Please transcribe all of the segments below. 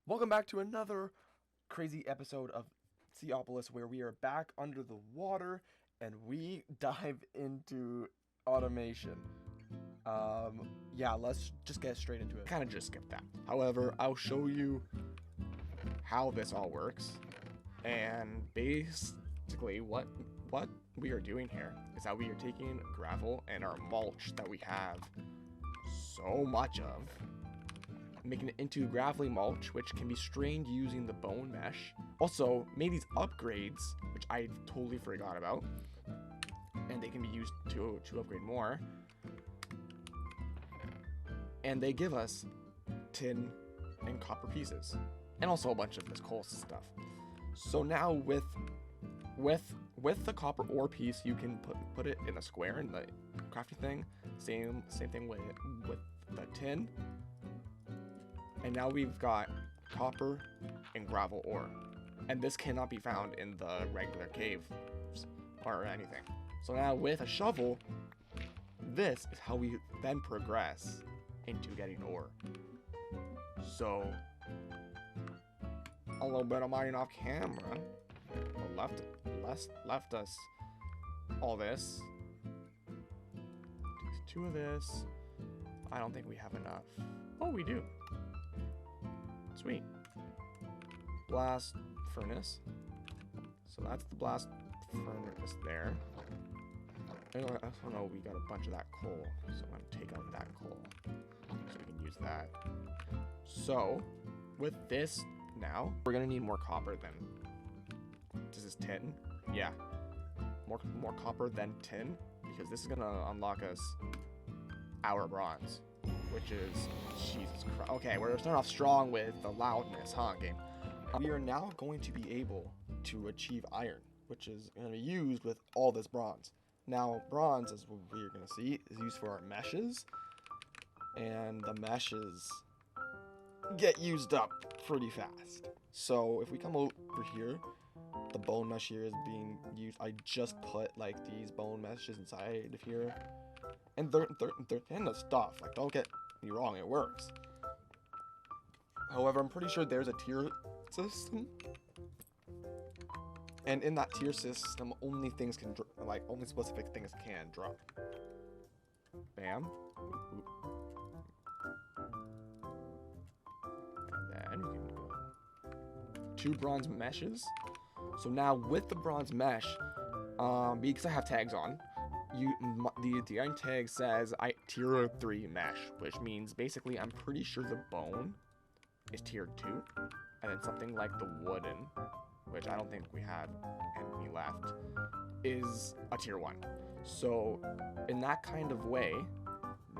Welcome back to another crazy episode of Seaopolis, where we are back under the water and we dive into automation. Yeah, let's just get straight into it. Kind of just skip that. However, I'll show you how this all works, and basically what we are doing here is that we are taking gravel and our mulch that we have so much of, making it into gravelly mulch, which can be strained using the bone mesh. Also, made these upgrades, which I totally forgot about, and they can be used to upgrade more. And they give us tin and copper pieces, and also a bunch of this coal stuff. So now with the copper ore piece, you can put it in a square in the crafting thing. Same thing with the tin. And now we've got copper and gravel ore. And this cannot be found in the regular caves or anything. So now with a shovel, this is how we then progress into getting ore. So a little bit of mining off camera left us all this. Takes 2 of this. I don't think we have enough. Oh, we do. Sweet. Blast furnace. So that's the blast furnace there. I don't know, we got a bunch of that coal, so I'm gonna take out that coal so we can use that. So with this now, we're gonna need more copper than this is tin. Yeah, more copper than tin, because this is gonna unlock us our bronze, which is, Jesus Christ. Okay, we're starting off strong with the loudness, huh, game? We are now going to be able to achieve iron, which is going to be used with all this bronze. Now, bronze, as we're going to see, is used for our meshes, and the meshes get used up pretty fast. So if we come over here, the bone mesh here is being used. I just put like these bone meshes inside of here, and they're kind of stuff. Like, don't get me wrong, it works. However, I'm pretty sure there's a tier system, and in that tier system, only things can only specific things can drop. Bam. And then we can go 2 bronze meshes. So now with the bronze mesh, because I have tags on, the iron tag says tier 3 mesh, which means basically I'm pretty sure the bone is tier 2, and then something like the wooden, which I don't think we have any left, is a tier 1. So in that kind of way,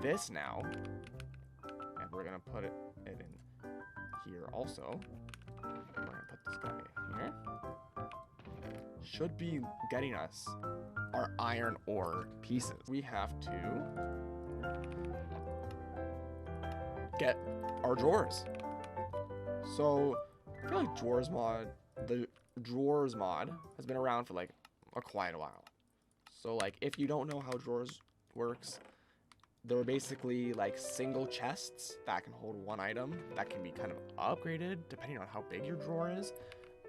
this now, and we're gonna put it in here also. We're gonna put this guy here. Should be getting us our iron ore pieces. We have to get our drawers. So I feel like the drawers mod has been around for like quite a while. So like, if you don't know how drawers works, they're basically like single chests that can hold 1 item that can be kind of upgraded depending on how big your drawer is,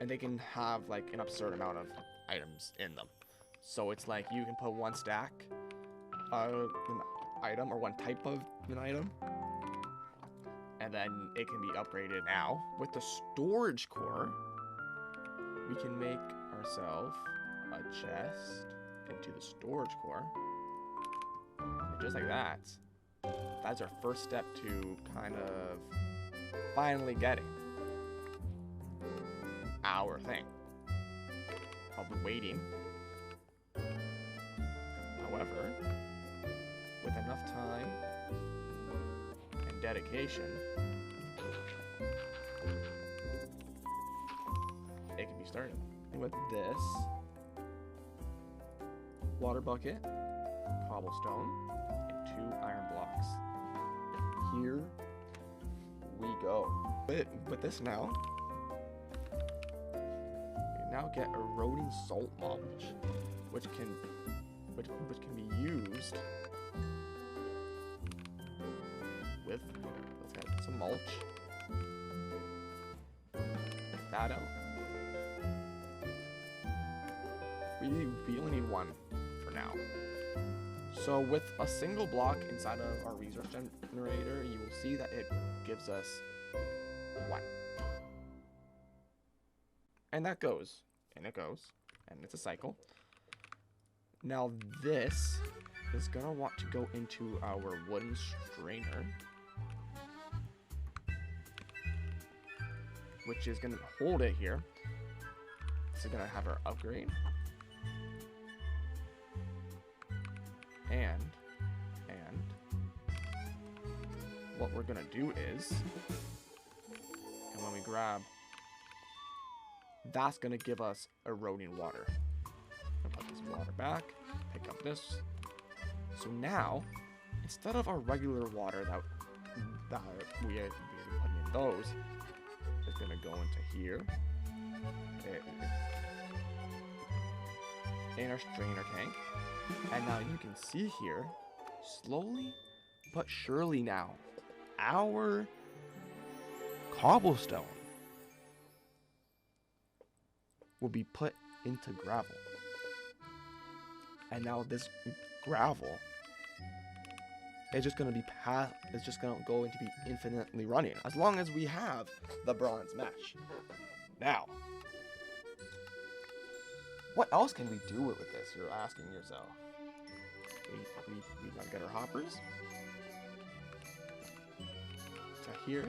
and they can have like an absurd amount of items in them. So it's like you can put 1 stack of an item or 1 type of an item, and then it can be upgraded. Now with the storage core, we can make ourselves a chest into the storage core, and just like that, that's our first step to kind of finally getting our thing. I'll be waiting. However, with enough time and dedication, it can be started. And with this water bucket, cobblestone, and 2 iron blocks, here we go. With this now, now get eroding salt mulch, which can be used with, let's get some mulch, that out. We only need one for now. So with a single block inside of our resource generator, you will see that it gives us 1. And that goes, and it goes, and it's a cycle. Now this is gonna want to go into our wooden strainer, which is gonna hold it here. This is gonna have our upgrade. And what we're gonna do is, and when we grab, that's gonna give us eroding water. I'm gonna put this water back, pick up this. So now, instead of our regular water that we had been putting in those, it's gonna go into here, in our strainer tank. And now you can see here, slowly but surely now, our cobblestone will be put into gravel. And now this gravel is just going to be it's just going to go into be infinitely running as long as we have the bronze mesh. Now, what else can we do with this? You're asking yourself. We gotta get our hoppers to here.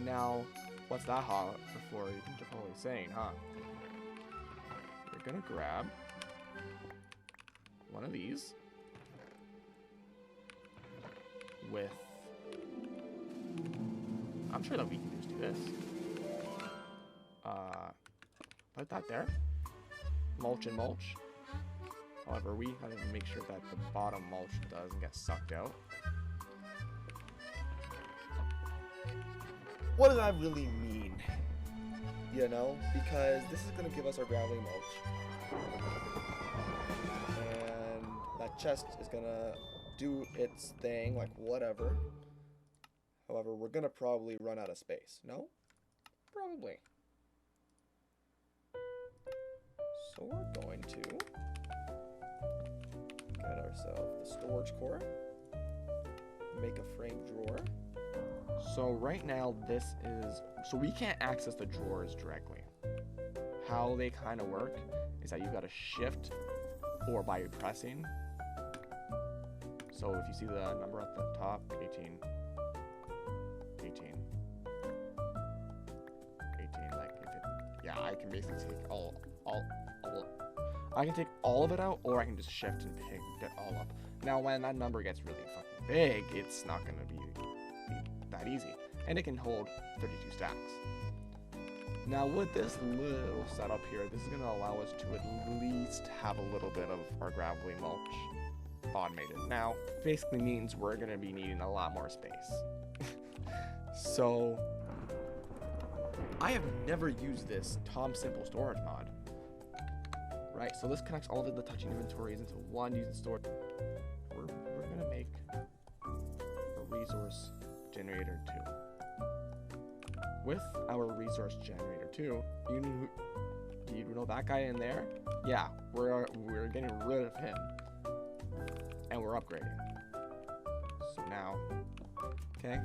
Now, what's that hop before you're probably saying, huh? We're gonna grab one of these with, I'm sure that we can just do this. Put that there. Mulch and mulch. However, we have to make sure that the bottom mulch doesn't get sucked out. What does that really mean? You know, because this is going to give us our gravelly mulch. And that chest is going to do its thing, like whatever. However, we're going to probably run out of space. No? Probably. So we're going to get ourselves the storage core, make a frame drawer. So right now this is, so we can't access the drawers directly. How they kind of work is that you got to shift or by pressing. So if you see the number at the top, 18, like if it, yeah, I can basically take I can take all of it out, or I can just shift and pick it all up. Now, when that number gets really fucking big, it's not going to be that easy. And it can hold 32 stacks. Now, with this little setup here, this is going to allow us to at least have a little bit of our gravelly mulch automated. Now, basically means we're going to be needing a lot more space. So, I have never used this Tom Simple storage mod. Right, so this connects all of the touching inventories into one using storage. We're gonna make a resource generator 2. With our resource generator 2, do you know that guy in there? Yeah, we're getting rid of him, and we're upgrading. So now, okay,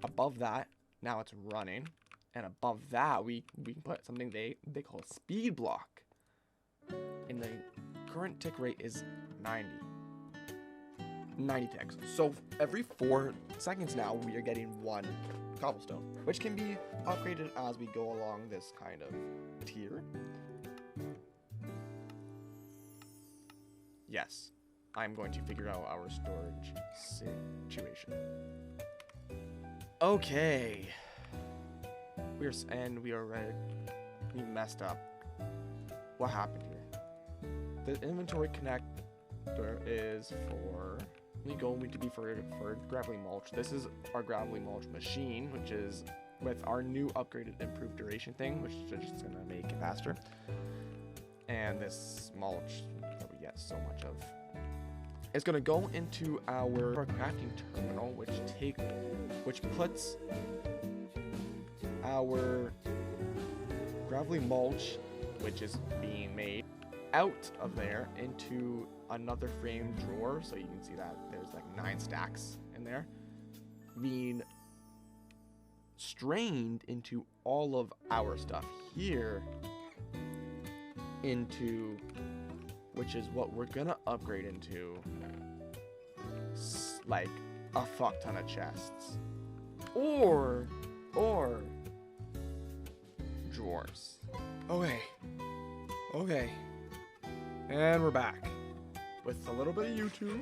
above that, now it's running, and above that we can put something they call a speed block. And the current tick rate is 90 ticks. So every 4 seconds now, we are getting 1 cobblestone, which can be upgraded as we go along this kind of tier. Yes, I'm going to figure out our storage situation. Okay. We messed up. What happened here? The inventory connector is going to be for gravelly mulch. This is our gravelly mulch machine, which is with our new upgraded improved duration thing, which is just going to make it faster. And this mulch that we get so much of is going to go into our crafting terminal, which puts our gravelly mulch, which is being made, out of there into another frame drawer. So you can see that there's like 9 stacks in there, being strained into all of our stuff here, into, which is what we're gonna upgrade into, like a fuck ton of chests, or drawers. Okay, and we're back with a little bit of YouTube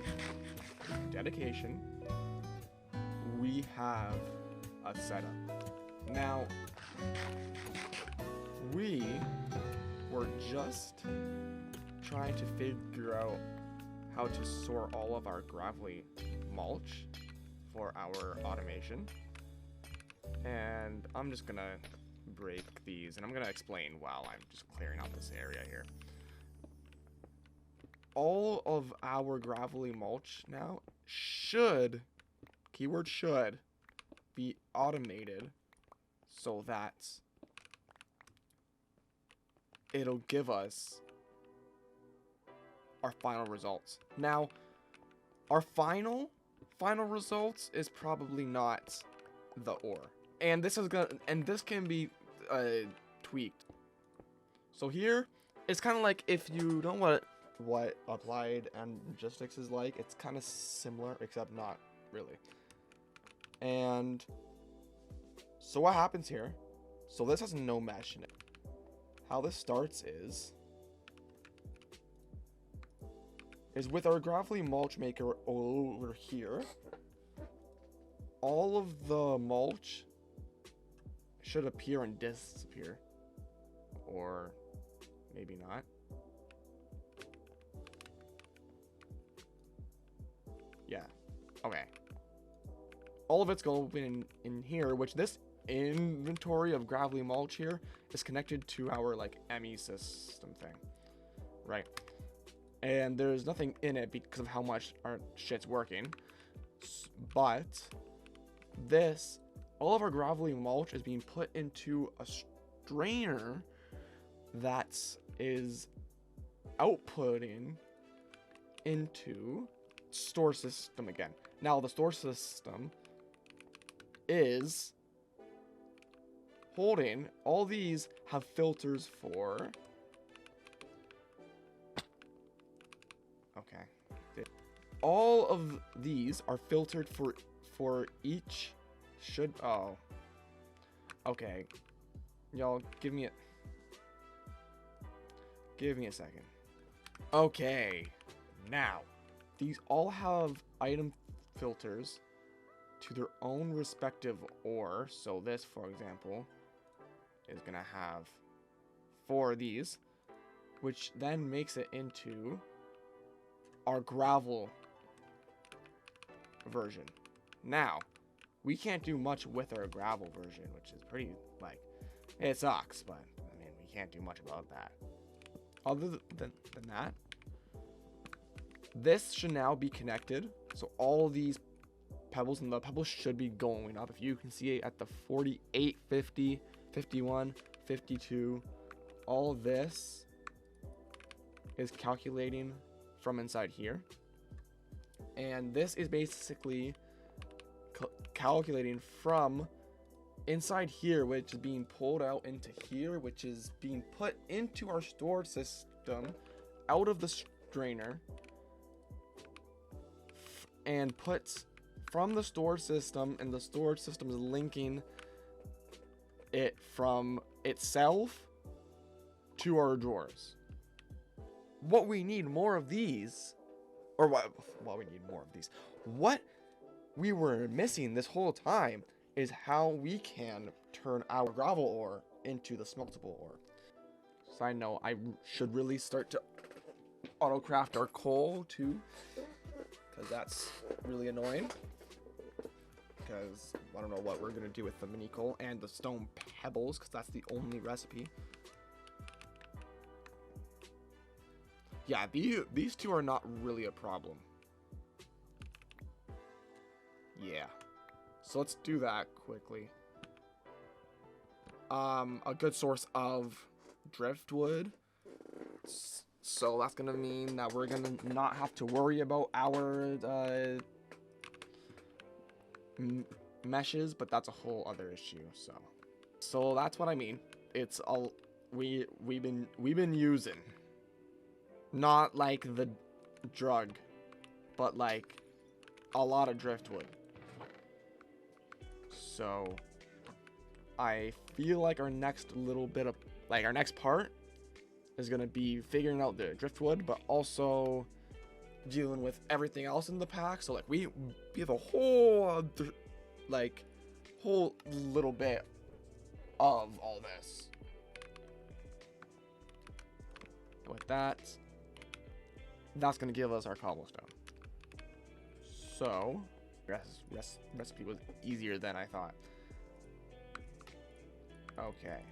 dedication. We have a setup now. We were just trying to figure out how to store all of our gravelly mulch for our automation, and I'm just gonna break these and I'm gonna explain while I'm just clearing out this area here. All of our gravelly mulch now should, keyword should, be automated so that it'll give us our final results. Now, our final results is probably not the ore, and this can be tweaked. So here, it's kind of like, if you know what applied and logistics is like, it's kind of similar, except not really. And so what happens here? So this has no mesh in it. How this starts is with our gravelly mulch maker over here. All of the mulch should appear and disappear, or maybe not. Yeah, okay. All of it's going in here, which this inventory of gravelly mulch here is connected to our like ME system thing, right? And there's nothing in it because of how much our shit's working. But this, all of our gravelly mulch is being put into a strainer that is outputting into store system again. Now the store system is holding, all these have filters for, okay, all of these are filtered for each should, oh, okay, y'all give me a second. Okay, now these all have item filters to their own respective ore. So this, for example, is gonna have 4 of these, which then makes it into our gravel version. Now, we can't do much with our gravel version, which is pretty, like, it sucks, but I mean, we can't do much about that. Other than that, this should now be connected. So all these pebbles, and the pebbles should be going up. If you can see it at the 48, 50, 51, 52, all this is calculating from inside here. And this is basically calculating from inside here, which is being pulled out into here, which is being put into our storage system out of the strainer, and put from the storage system, and the storage system is linking it from itself to our drawers. What we need more of these, or what we need more of these. What we were missing this whole time is how we can turn our gravel ore into the smeltable ore. Side note, I should really start to auto-craft our coal too, because that's really annoying. Because I don't know what we're going to do with the mini coal and the stone pebbles, because that's the only recipe. Yeah, these two are not really a problem. Yeah. So let's do that quickly. a good source of driftwood. So that's gonna mean that we're gonna not have to worry about our meshes, but that's a whole other issue. So that's what I mean. It's all we've been using, not like the drug, but like a lot of driftwood. So I feel like our next little bit of our next part is gonna be figuring out the driftwood, but also dealing with everything else in the pack. So like we have a whole whole little bit of all this. With that's gonna give us our cobblestone. So recipe was easier than I thought. Okay,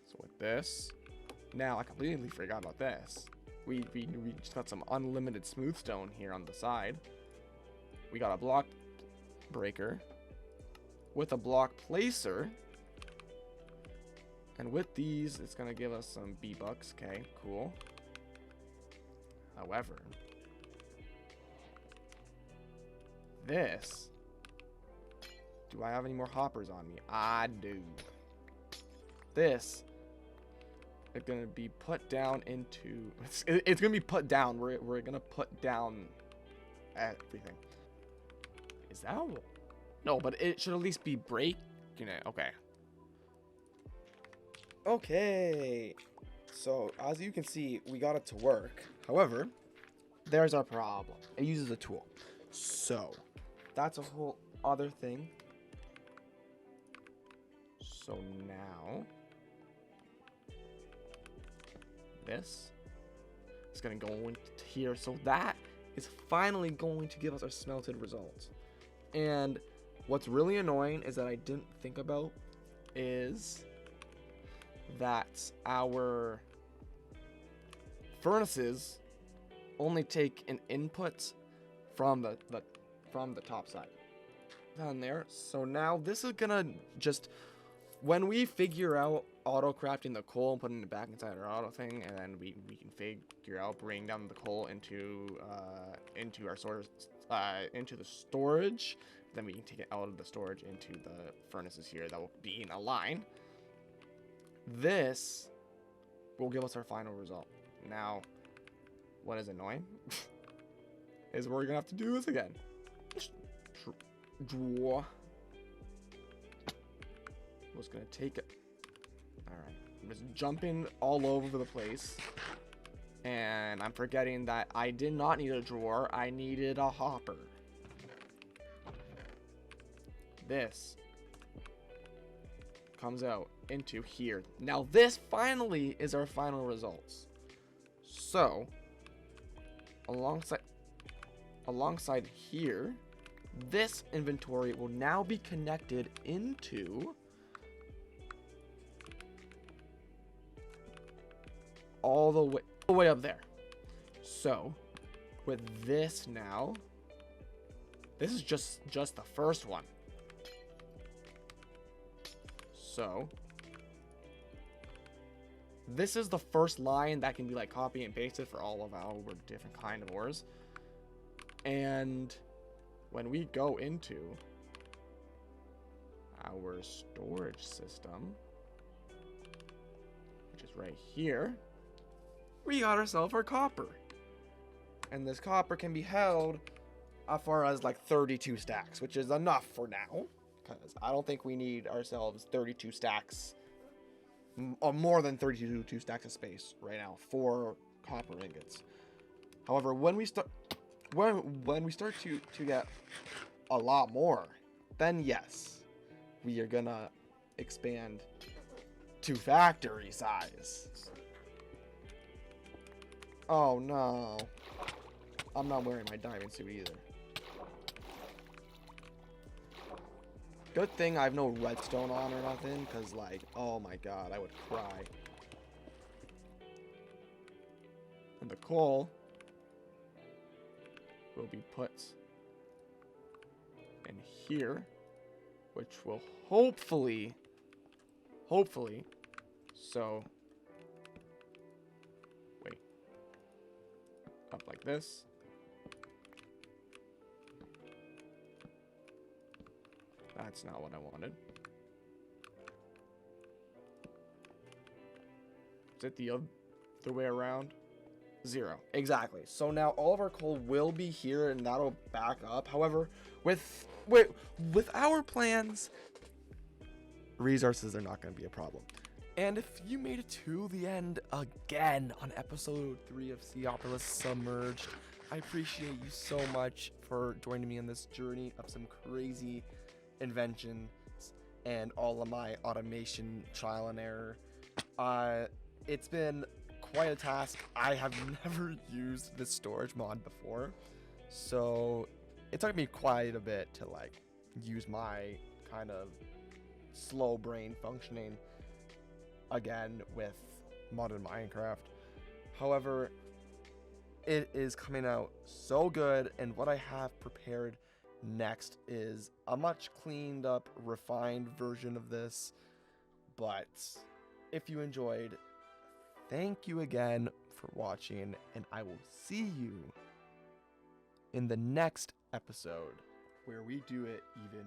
so with this, now I completely forgot about this. We just got some unlimited smooth stone here on the side. We got a block breaker with a block placer, and with these it's gonna give us some B-bucks. Okay, cool. However, this, do I have any more hoppers on me? I do. This is gonna be put down into, it's gonna be put down. We're gonna put down everything. Is that a, no, but it should at least be breaking it. Okay, so as you can see, we got it to work. However, there's our problem. It uses a tool, so that's a whole other thing. So now this is going to go into here. So that is finally going to give us our smelted results. And what's really annoying is that I didn't think about is that our furnaces only take an input from the top side down there. So now this is gonna just, when we figure out auto crafting the coal and putting it back inside our auto thing, and then we can figure out bringing down the coal into our source, into the storage. Then we can take it out of the storage into the furnaces here that will be in a line. This will give us our final result. Now, what is annoying is we're gonna have to do this again. Draw. Was gonna take it. All right, I'm just jumping all over the place, and I'm forgetting that I did not need a drawer. I needed a hopper. This comes out into here. Now this finally is our final results. So alongside here, this inventory will now be connected into all the way up there. So with this now, this is just the first one. So this is the first line that can be like copy and pasted for all of our different kind of ores. And when we go into our storage system, which is right here, we got ourselves our copper. And this copper can be held as far as like 32 stacks, which is enough for now, because I don't think we need ourselves 32 stacks, more than 32 stacks of space right now for copper ingots. However, when we start to get a lot more, then yes, we are gonna expand to factory size. Oh no, I'm not wearing my diamond suit either. Good thing I have no redstone on or nothing, because like, oh my god, I would cry. And the coal will be put in here, which will hopefully hopefully. So, wait, up like this. That's not what I wanted. Is it the other way around? 0. Exactly. So now all of our coal will be here, and that'll back up. However, with our plans, resources are not going to be a problem. And if you made it to the end again on episode 3 of Seaopolis Submerged, I appreciate you so much for joining me on this journey of some crazy inventions and all of my automation trial and error. It's been quite a task. I have never used this storage mod before, so it took me quite a bit to like use my kind of slow brain functioning again with modern Minecraft. However, it is coming out so good, and what I have prepared next is a much cleaned up, refined version of this. But if you enjoyed, thank you again for watching, and I will see you in the next episode where we do it even